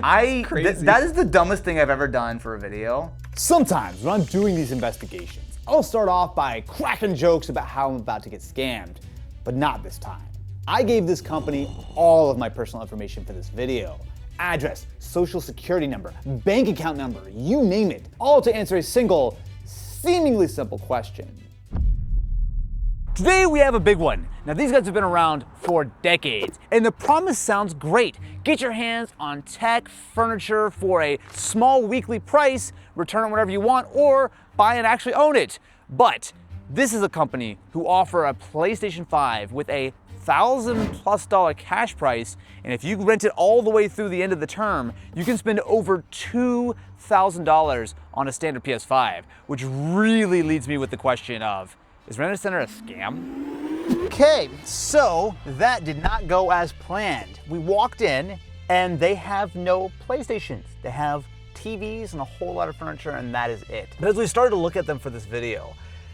That is the dumbest thing I've ever done for a video. Sometimes when I'm doing these investigations, I'll start off by cracking jokes about how I'm about to get scammed, but not this time. I gave this company all of my personal information for this video. Address, social security number, bank account number, you name it, all to answer a single, seemingly simple question. Today we have a big one. Now these guys have been around for decades, and the promise sounds great. Get your hands on tech furniture for a small weekly price, return it whenever you want, or buy and actually own it. But this is a company who offer a PlayStation 5 with a $1,000+ cash price, and if you rent it all the way through the end of the term, you can spend over $2,000 on a standard PS5, which really leads me with the question of, is Rent-A-Center a scam? Okay, so that did not go as planned. We walked in and they have no PlayStations. They have TVs and a whole lot of furniture, and that is it. But as we started to look at them for this video,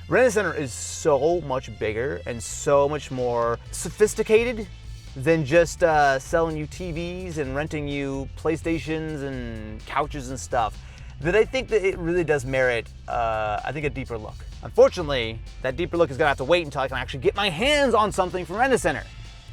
Rent-A-Center is so much bigger and so much more sophisticated than just selling you TVs and renting you PlayStations and couches and stuff, that I think that it really does merit, I think, a deeper look. Unfortunately, that deeper look is gonna have to wait until I can actually get my hands on something from Rent-A-Center,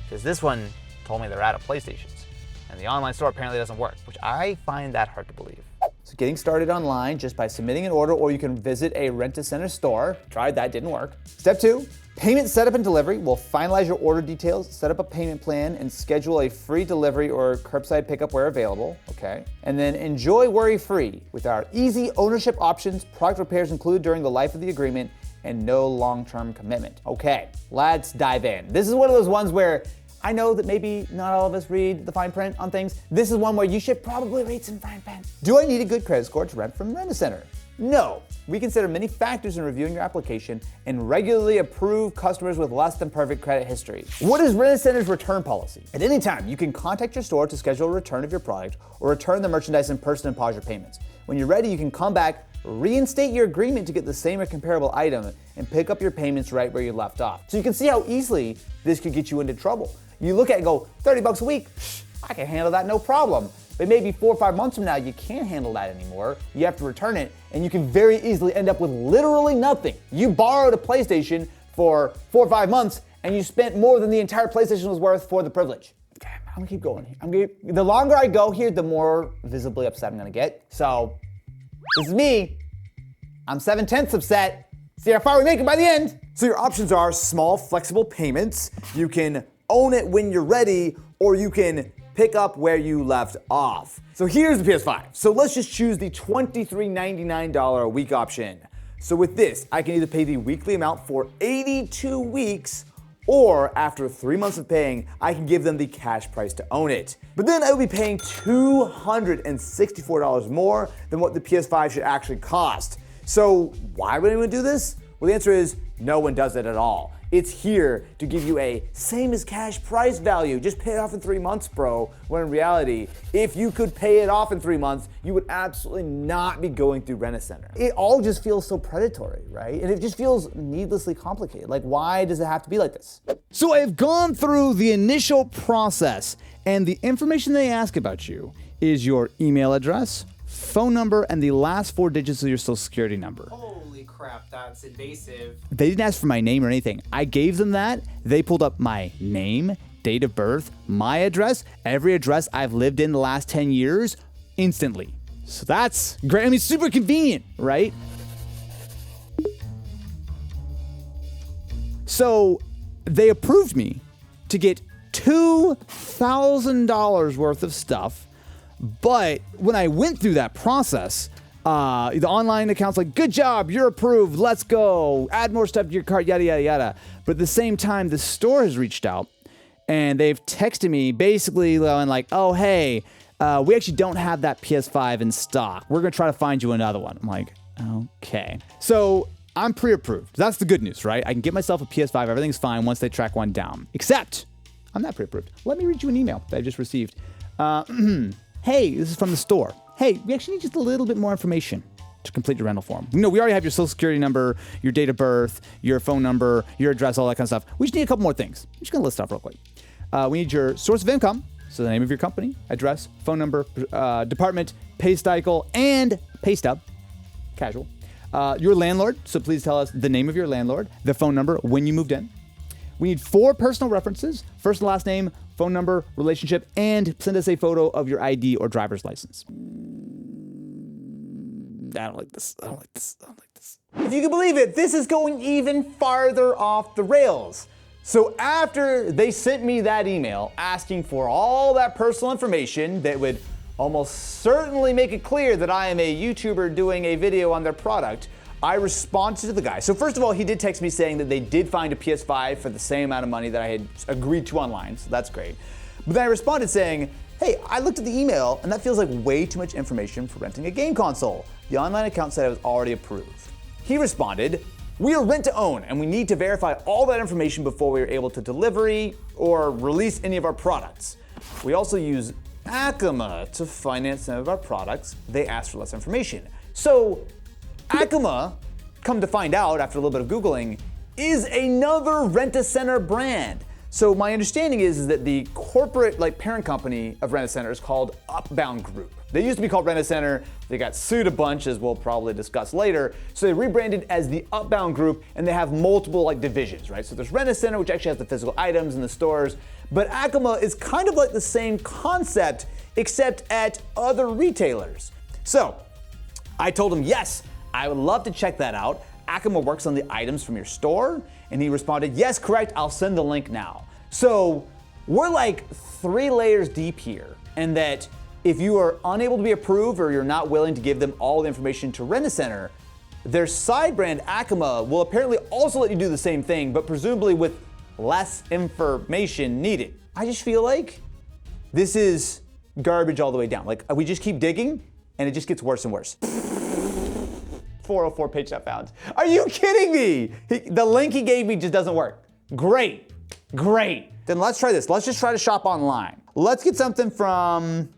because this one told me they're out of PlayStations, and the online store apparently doesn't work, which I find that hard to believe. So getting started online just by submitting an order, or you can visit a Rent-A-Center store. Tried that, didn't work. Step 2, payment setup and delivery. We'll finalize your order details, set up a payment plan, and schedule a free delivery or curbside pickup where available, okay? And then enjoy worry-free with our easy ownership options, product repairs included during the life of the agreement, and no long-term commitment. Okay, let's dive in. This is one of those ones where I know that maybe not all of us read the fine print on things. This is one where you should probably read some fine print. Do I need a good credit score to rent from Rent-A-Center? No. We consider many factors in reviewing your application and regularly approve customers with less than perfect credit history. What is Rent-A-Center's return policy? At any time, you can contact your store to schedule a return of your product or return the merchandise in person and pause your payments. When you're ready, you can come back, reinstate your agreement to get the same or comparable item, and pick up your payments right where you left off. So you can see how easily this could get you into trouble. You look at it and go, $30 a week, I can handle that no problem. But maybe 4 or 5 months from now, you can't handle that anymore. You have to return it, and you can very easily end up with literally nothing. You borrowed a PlayStation for 4 or 5 months, and you spent more than the entire PlayStation was worth for the privilege. Okay, I'm gonna keep going here. The longer I go here, the more visibly upset I'm gonna get. So, this is me. I'm 7/10 upset. See how far we make it by the end. So your options are small, flexible payments. You can own it when you're ready, or you can pick up where you left off. So here's the PS5. So let's just choose the $23.99 a week option. So with this, I can either pay the weekly amount for 82 weeks, or after 3 months of paying, I can give them the cash price to own it. But then I will be paying $264 more than what the PS5 should actually cost. So why would anyone do this? Well, the answer is no one does it at all. It's here to give you a same as cash price value. Just pay it off in 3 months, bro. When in reality, if you could pay it off in 3 months, you would absolutely not be going through Rent-A-Center. It all just feels so predatory, right? And it just feels needlessly complicated. Like, why does it have to be like this? So I've gone through the initial process, and the information they ask about you is your email address, phone number, and the last 4 digits of your social security number. Holy crap, that's invasive. They didn't ask for my name or anything. I gave them that. They pulled up my name, date of birth, my address, every address I've lived in the last 10 years instantly. So that's great. I mean, super convenient, right? So they approved me to get $2,000 worth of stuff. But when I went through that process, the online account's like, good job, you're approved, let's go, add more stuff to your cart, yada, yada, yada. But at the same time, the store has reached out and they've texted me basically going like, oh, hey, we actually don't have that PS5 in stock. We're gonna try to find you another one. I'm like, okay. So I'm pre-approved. That's the good news, right? I can get myself a PS5, everything's fine once they track one down. Except, I'm not pre-approved. Let me read you an email that I just received. Hey, this is from the store. Hey, we actually need just a little bit more information to complete your rental form. You know, we already have your social security number, your date of birth, your phone number, your address, all that kind of stuff. We just need a couple more things. I'm just gonna list off real quick. We need your source of income, So the name of your company, address, phone number, department, pay cycle, and pay stub, casual. Your landlord, so please tell us the name of your landlord, the phone number, when you moved in. We need 4 personal references, first and last name, phone number, relationship, and send us a photo of your ID or driver's license. I don't like this. If you can believe it, this is going even farther off the rails. So after they sent me that email asking for all that personal information that would almost certainly make it clear that I am a YouTuber doing a video on their product, I responded to the guy. So first of all, he did text me saying that they did find a PS5 for the same amount of money that I had agreed to online, so that's great. But then I responded saying, hey, I looked at the email and that feels like way too much information for renting a game console. The online account said I was already approved. He responded, we are rent to own and we need to verify all that information before we are able to delivery or release any of our products. We also use Acima to finance some of our products. They asked for less information. So Acima, come to find out after a little bit of Googling, is another Rent-A-Center brand. So my understanding is that the corporate parent company of Rent-A-Center is called Upbound Group. They used to be called Rent-A-Center. They got sued a bunch, as we'll probably discuss later. So they rebranded as the Upbound Group, and they have multiple divisions, right? So there's Rent-A-Center, which actually has the physical items in the stores, but Acima is kind of like the same concept, except at other retailers. So I told him, yes, I would love to check that out. Acima works on the items from your store. And he responded, yes, correct, I'll send the link now. So we're 3 layers deep here, and that if you are unable to be approved or you're not willing to give them all the information to Rent-A-Center, their side brand Acima will apparently also let you do the same thing, but presumably with less information needed. I just feel like this is garbage all the way down. We just keep digging and it just gets worse and worse. 404 page not found. Are you kidding me? The link he gave me just doesn't work. Great. Then let's try this. Let's just try to shop online. Let's get something from,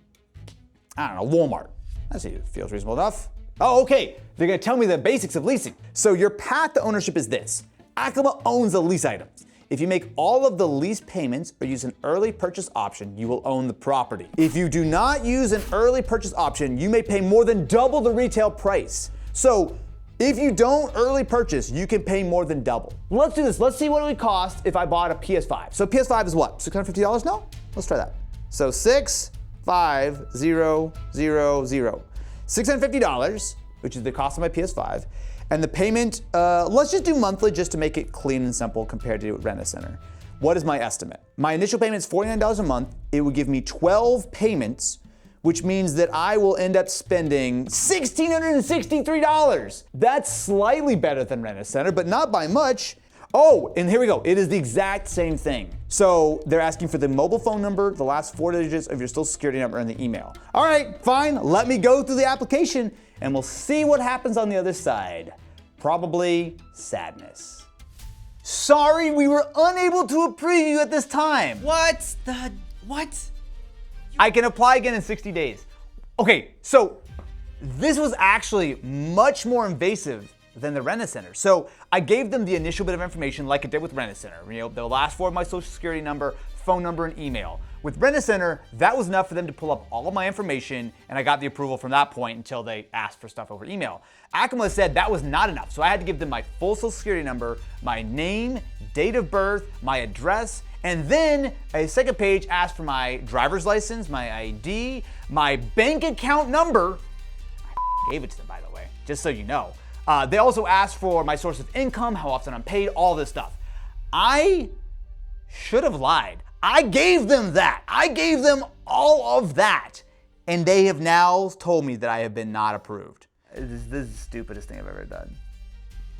I don't know, Walmart. That feels reasonable enough. Oh, okay. They're gonna tell me the basics of leasing. So your path to ownership is this. Acima owns the lease items. If you make all of the lease payments or use an early purchase option, you will own the property. If you do not use an early purchase option, you may pay more than double the retail price. So if you don't early purchase, you can pay more than double. Let's do this. Let's see what it would cost if I bought a PS5. So PS5 is what? $650? No? Let's try that. So $650, $650, which is the cost of my PS5. And the payment, let's just do monthly just to make it clean and simple compared to Rent-A-Center. What is my estimate? My initial payment is $49 a month. It would give me 12 payments, which means that I will end up spending $1,663. That's slightly better than Rent-A-Center, but not by much. Oh, and here we go. It is the exact same thing. So they're asking for the mobile phone number, the last 4 digits of your social security number, and the email. All right, fine. Let me go through the application and we'll see what happens on the other side. Probably sadness. Sorry, we were unable to approve you at this time. What? I can apply again in 60 days. Okay, so this was actually much more invasive than the Rent-A-Center. So I gave them the initial bit of information like I did with Rent-A-Center. The last 4 of my social security number, phone number, and email. With Rent-A-Center, that was enough for them to pull up all of my information, and I got the approval from that point until they asked for stuff over email. Acima said that was not enough, so I had to give them my full social security number, my name, date of birth, my address, and then a second page asked for my driver's license, my ID, my bank account number. I gave it to them, by the way, just so you know. They also asked for my source of income, how often I'm paid, all this stuff. I should have lied. I gave them that. I gave them all of that. And they have now told me that I have been not approved. This is the stupidest thing I've ever done.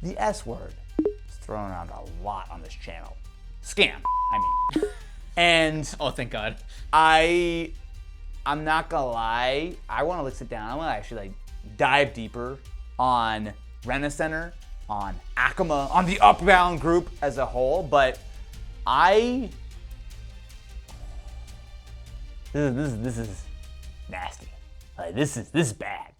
The S word is thrown around a lot on this channel. Scam, I mean. And Oh, thank God. I'm not gonna lie, I wanna sit down, I wanna actually dive deeper on Rent-A-Center, on Acima, on the Upbound Group as a whole, but this is nasty. This is bad.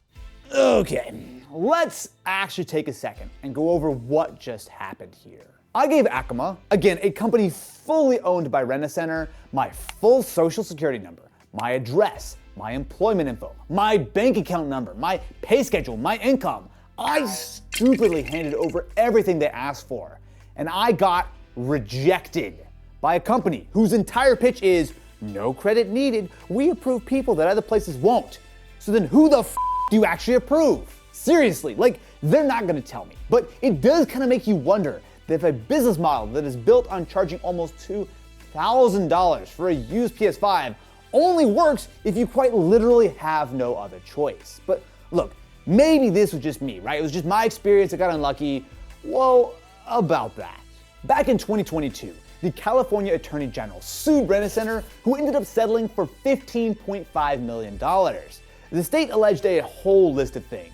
Okay, let's actually take a second and go over what just happened here. I gave Acima, again, a company fully owned by Rent-A-Center, my full social security number, my address, my employment info, my bank account number, my pay schedule, my income. I stupidly handed over everything they asked for, and I got rejected by a company whose entire pitch is, no credit needed, we approve people that other places won't. So then who the f do you actually approve? Seriously, like, they're not gonna tell me. But it does kind of make you wonder that if a business model that is built on charging almost $2,000 for a used PS5 only works if you quite literally have no other choice. But look, maybe this was just me, right? It was just my experience, I got unlucky. Well, about that. Back in 2022, the California Attorney General sued Rent-A-Center, who ended up settling for $15.5 million. The state alleged a whole list of things: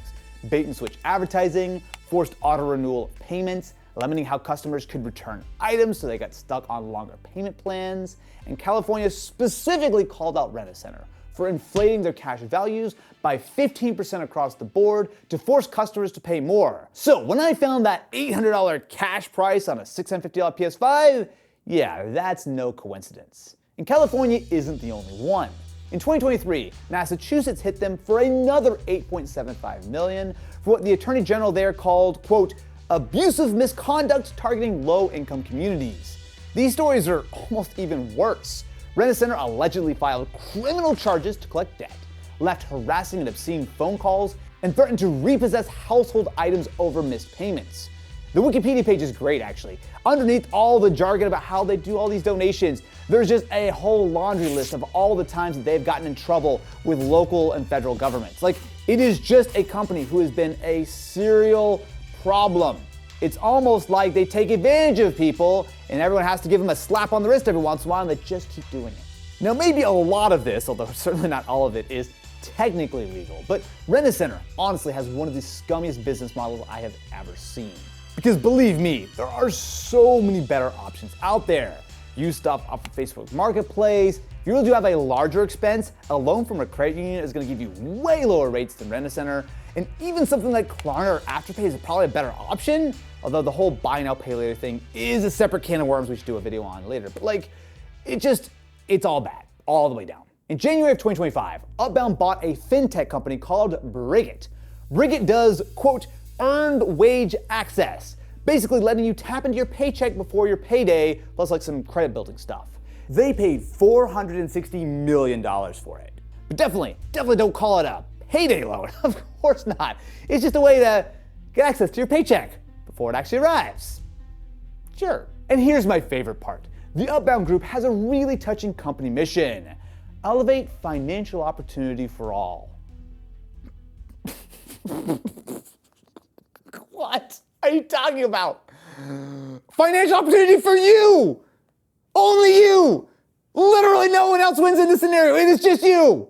bait and switch advertising, forced auto renewal of payments, limiting how customers could return items so they got stuck on longer payment plans, and California specifically called out Rent-A-Center for inflating their cash values by 15% across the board to force customers to pay more. So when I found that $800 cash price on a $650 PS5, yeah, that's no coincidence. And California isn't the only one. In 2023, Massachusetts hit them for another $8.75 million for what the Attorney General there called, quote, abusive misconduct targeting low-income communities. These stories are almost even worse. Rent-A-Center allegedly filed criminal charges to collect debt, left harassing and obscene phone calls, and threatened to repossess household items over missed payments. The Wikipedia page is great, actually. Underneath all the jargon about how they do all these donations, there's just a whole laundry list of all the times that they've gotten in trouble with local and federal governments. Like, it is just a company who has been a serial problem. It's almost like they take advantage of people and everyone has to give them a slap on the wrist every once in a while and they just keep doing it. Now, maybe a lot of this, although certainly not all of it, is technically legal, but Rent-A-Center honestly has one of the scummiest business models I have ever seen. Because believe me, there are so many better options out there. Use stuff off of Facebook Marketplace. If you really do have a larger expense, a loan from a credit union is going to give you way lower rates than Rent-A-Center. And even something like Klarna or Afterpay is probably a better option. Although the whole buy now, pay later thing is a separate can of worms we should do a video on later. But like, it's all bad, all the way down. In January of 2025, Upbound bought a fintech company called Brigit. Brigit does, quote, earned wage access, basically letting you tap into your paycheck before your payday, plus like some credit building stuff. They paid $460 million for it. But definitely don't call it a payday loan. Of course not. It's just a way to get access to your paycheck before it actually arrives. Sure. And here's my favorite part. The Upbound Group has a really touching company mission: elevate financial opportunity for all. What are you talking about? Financial opportunity for you! Only you! Literally no one else wins in this scenario, it is just you!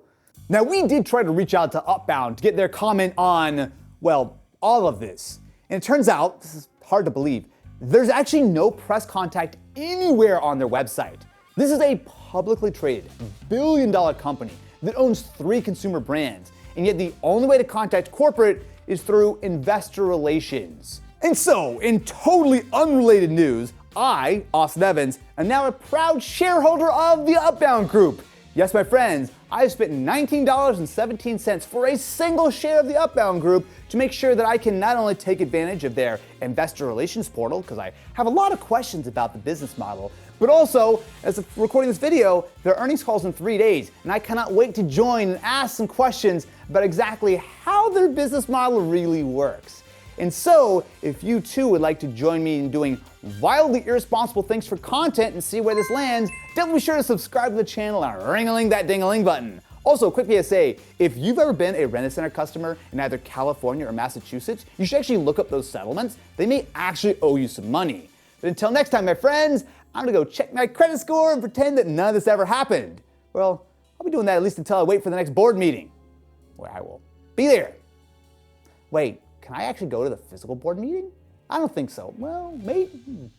Now, we did try to reach out to Upbound to get their comment on, well, all of this. And it turns out, this is hard to believe, there's actually no press contact anywhere on their website. This is a publicly traded billion-dollar company that owns 3 consumer brands, and yet the only way to contact corporate is through investor relations. And so, in totally unrelated news, I, Austin Evans, am now a proud shareholder of the Upbound Group. Yes, my friends, I've spent $19.17 for a single share of the Upbound Group to make sure that I can not only take advantage of their investor relations portal, because I have a lot of questions about the business model, but also, as of recording this video, their earnings calls in 3 days, and I cannot wait to join and ask some questions about exactly how their business model really works. And so, if you too would like to join me in doing wildly irresponsible things for content and see where this lands, definitely be sure to subscribe to the channel and ring-a-ling that ding-a-ling button. Also, quick PSA, if you've ever been a Rent-A-Center customer in either California or Massachusetts, you should actually look up those settlements. They may actually owe you some money. But until next time, my friends, I'm gonna go check my credit score and pretend that none of this ever happened. Well, I'll be doing that at least until I wait for the next board meeting, where I will be there. Wait, can I actually go to the physical board meeting? I don't think so. Well, maybe.